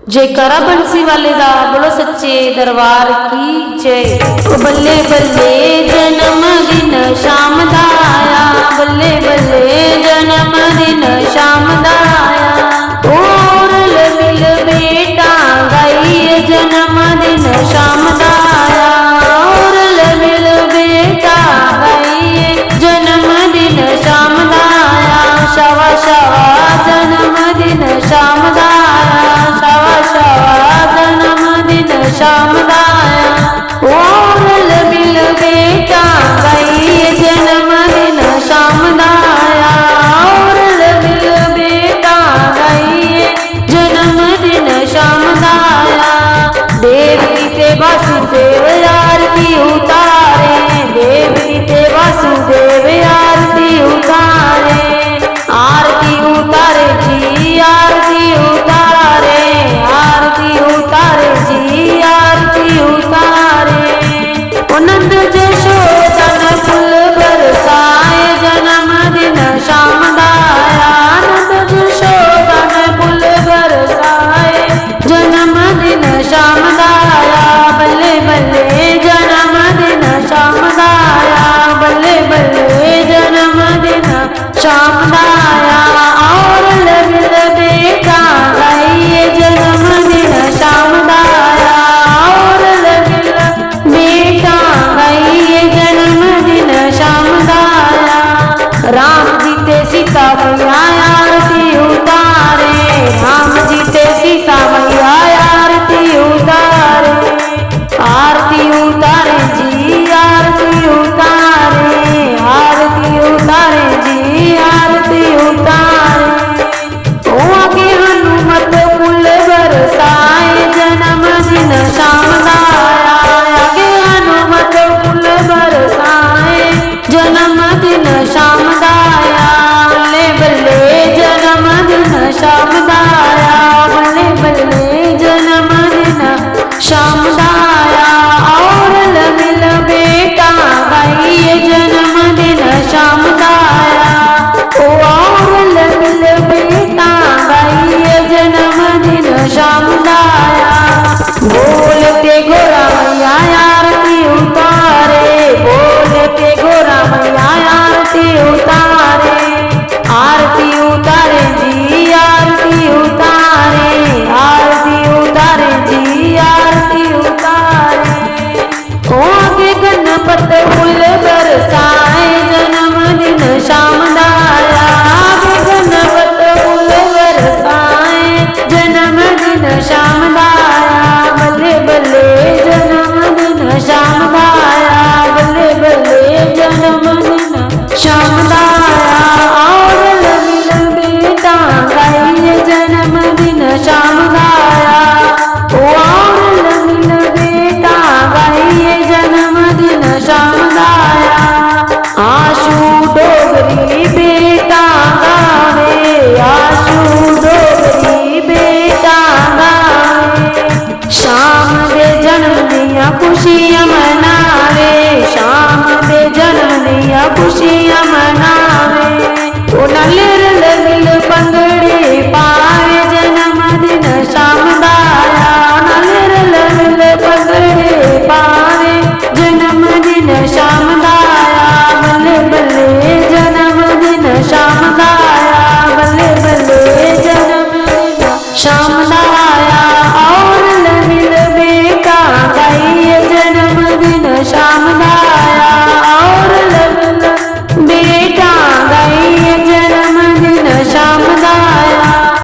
जयकारा बंसी वाले दा बोलो सच्चे दरबार की जय। बल्ले बल्ले जन्म दिन शाम दा आया, बल्ले बल्ले जन्म दिन शाम दा आया। और मिल बेटा गाइए जन्म दिन शाम दा आया, और मिल बेटा गाइए जन्म दिन शाम दा आया। शावा शावा जन्म दिन शाम दा आया, शावा शावा जन्म दिन शाम दा आया। और मिल बेटा गाइए जन्म दिन शाम दा आया, और मिल बेटा गाइए जन्म दिन शाम दा आया। देव गीते वासुदेव आरती उतारे, देव गीते वासुदेव आरती उतारे। आरती उतारे जी आरती उतारे, आरती उतारे जी आरती उतारे। नंद जशोदा ने फूल बरसाए जन्म दिन शाम दा आया, नंद जशोदा ने फूल बरसाए जन्म दिन शाम दा आया। बल्ले बल्ले जन्म दिन शाम दा आया, बल्ले बल्ले जन्म दिन शाम दा आया। और मिल बेटा गाइए जन्म दिन शाम दा आया, और मिल बेटा गाइए जन्म दिन शाम दा आया। राम जी ते सीता मैया आरती उतारे, राम जी ते सीता मैया आरती उतारे। आरती उतारे जी आरती उतारे, आरती उतारे जी आरती उतारे। ओ आगे हनुमत फूल बरसाए जन्म दिन शाम दा आया, आगे हनुमत फूल बरसाए जन्म दिन शाम दा आया। बल्ले बल्ले जन्म दिन शाम दा आया, बल्ले बल्ले जन्म दिन शाम दा आया। और मिल बेटा गाइए जन्म दिन शाम दा आया, ओ और मिल बेटा गाइए जन्म दिन शाम दा आया। बोलते गोरा मैया आरती उतारे, बोलते गोरा मैया आरती उतारे। आरती उतारे जी आरती उतारे, आरती उतारे जी आरती उतारे। ओ आगे गणपत फूल बरसाए जन्म दिन शाम दा आया, आगे गणपत फूल बरसाए जन्म दिन शाम दा आया। बल्ले बल्ले जन्म दिन शाम दा आया, बल्ले बल्ले जन्म दिन शाम दा आया। और मिल बेटा गाइए जन्म दिन शाम